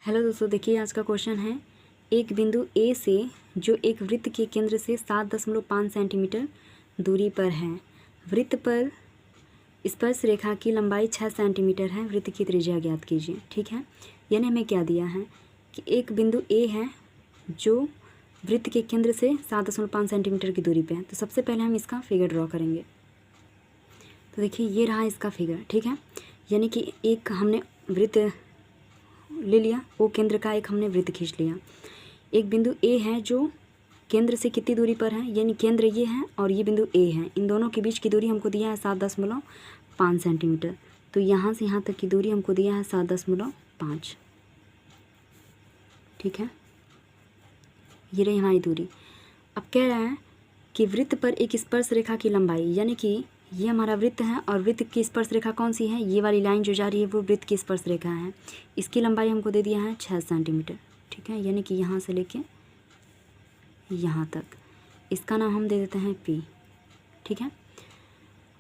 Hello दोस्तों, देखिए आज का क्वेश्चन है एक बिंदु ए से जो एक वृत्त के केंद्र से 7.5 सेंटीमीटर दूरी पर है। वृत्त पर स्पर्श रेखा की लंबाई 6 सेंटीमीटर है। वृत्त की त्रिज्या ज्ञात कीजिए। ठीक है, यानी हमें क्या दिया है कि एक बिंदु ए है जो वृत्त के केंद्र से 7.5 सेंटीमीटर की दूरी पे है। तो सबसे पहले हम इसका फिगर ड्रॉ करेंगे। तो देखिए ये रहा इसका फिगर। ठीक है, यानी कि एक हमने वृत्त ले लिया, वो केंद्र का एक हमने वृत्त खींच लिया। एक बिंदु ए है जो केंद्र से कितनी दूरी पर है, यानी केंद्र ये है और ये बिंदु ए है। इन दोनों के बीच की दूरी हमको दिया है 7.5 सेंटीमीटर। तो यहाँ से यहाँ तक की दूरी हमको दिया है 7.5। ठीक है, ये रही हमारी दूरी। अब कह रहा है कि वृत्त पर एक स्पर्श रेखा की लंबाई, यानी कि ये हमारा वृत्त है और वृत्त की स्पर्श रेखा कौन सी है, ये वाली लाइन जो जा रही है वो वृत्त की स्पर्श रेखा है। इसकी लंबाई हमको दे दिया है 6 सेंटीमीटर। ठीक है, यानी कि यहाँ से लेके यहाँ तक। इसका नाम हम दे देते हैं P। ठीक है,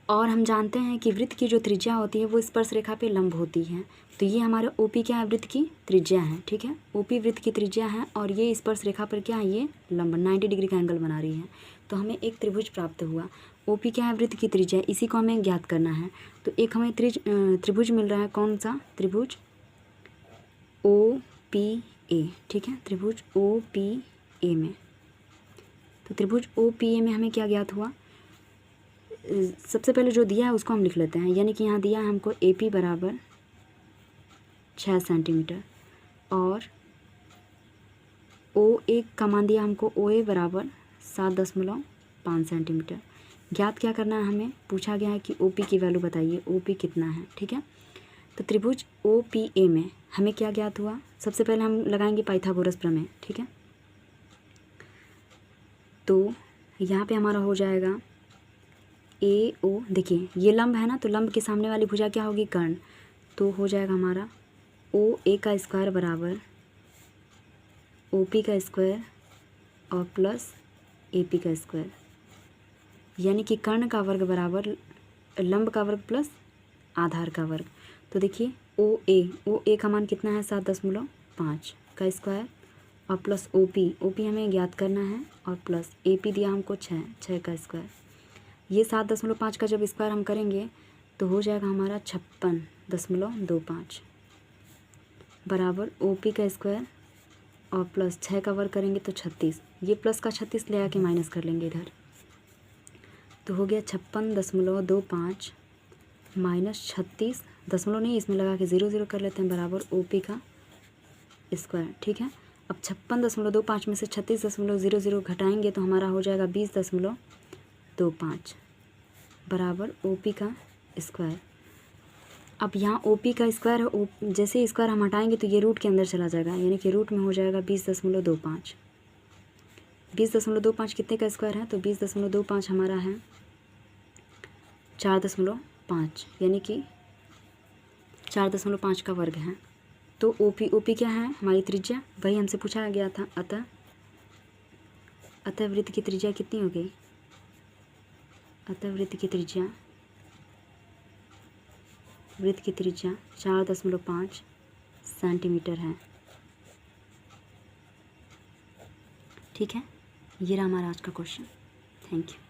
और हम जानते हैं कि वृत्त की जो त्रिज्या होती है वो स्पर्श रेखा पे लंब होती है। तो ये हमारा OP क्या है, वृत्त की त्रिज्या है। ठीक है, OP वृत्त की त्रिज्या है और ये स्पर्श रेखा पर क्या है, ये लंब 90 डिग्री का एंगल बना रही है। तो हमें एक त्रिभुज प्राप्त हुआ। OP क्या है, वृत्त की त्रिज्या, इसी को हमें ज्ञात करना है। तो एक हमें त्रिभुज मिल रहा है। कौन सा त्रिभुज? OPA। ठीक है, त्रिभुज OPA में। तो त्रिभुज OPA में हमें क्या ज्ञात हुआ, सबसे पहले जो दिया है उसको हम लिख लेते हैं। यानी कि यहाँ दिया है हमको AP बराबर 6 सेंटीमीटर और OA का मान दिया हमको OA बराबर 7.5 सेंटीमीटर। ज्ञात क्या करना है, हमें पूछा गया है कि OP की वैल्यू बताइए, OP कितना है। ठीक है, तो त्रिभुज OPA में हमें क्या ज्ञात हुआ, सबसे पहले हम लगाएंगे पाइथागोरस प्रमेय। ठीक है, तो यहाँ पे हमारा हो जाएगा AO। देखिए ये लंब है ना, तो लंब के सामने वाली भुजा क्या होगी, कर्ण। तो हो जाएगा हमारा OA का स्क्वायर बराबर OP का स्क्वायर और प्लस AP का स्क्वायर, यानी कि कर्ण का वर्ग बराबर लंब का वर्ग प्लस आधार का वर्ग। तो देखिए OA का मान कितना है, 7.5 का स्क्वायर और प्लस OP हमें ज्ञात करना है और प्लस AP दिया हमको 6 का स्क्वायर। ये 7.5 का जब स्क्वायर हम करेंगे तो हो जाएगा हमारा 56.25 बराबर OP का स्क्वायर और प्लस 6 का वर्ग करेंगे तो 36। ये प्लस का 36 ले आके माइनस कर लेंगे इधर, तो हो गया 56.25 माइनस 36 दशमलव नहीं, इसमें लगा के 0 कर लेते हैं, बराबर OP का स्क्वायर। ठीक है, अब 56.25 में से 36.00 घटाएंगे तो हमारा हो जाएगा 20.25 बराबर OP का स्क्वायर। अब यहाँ OP का स्क्वायर है, जैसे ही स्क्वायर हम हटाएंगे तो ये रूट के अंदर चला जाएगा, यानी कि रूट में हो जाएगा 20.25। 20.25 कितने का स्क्वायर है, तो 20.25 हमारा है 4.5, यानी कि 4.5 का वर्ग है। तो OP क्या है, हमारी त्रिज्या, वही हमसे पूछा गया था। अतः वृत्त की त्रिज्या कितनी हो गई, अतः वृत्त की त्रिज्या 4.5 सेंटीमीटर है। ठीक है, ये रहा हमारा आज का क्वेश्चन। Thank you.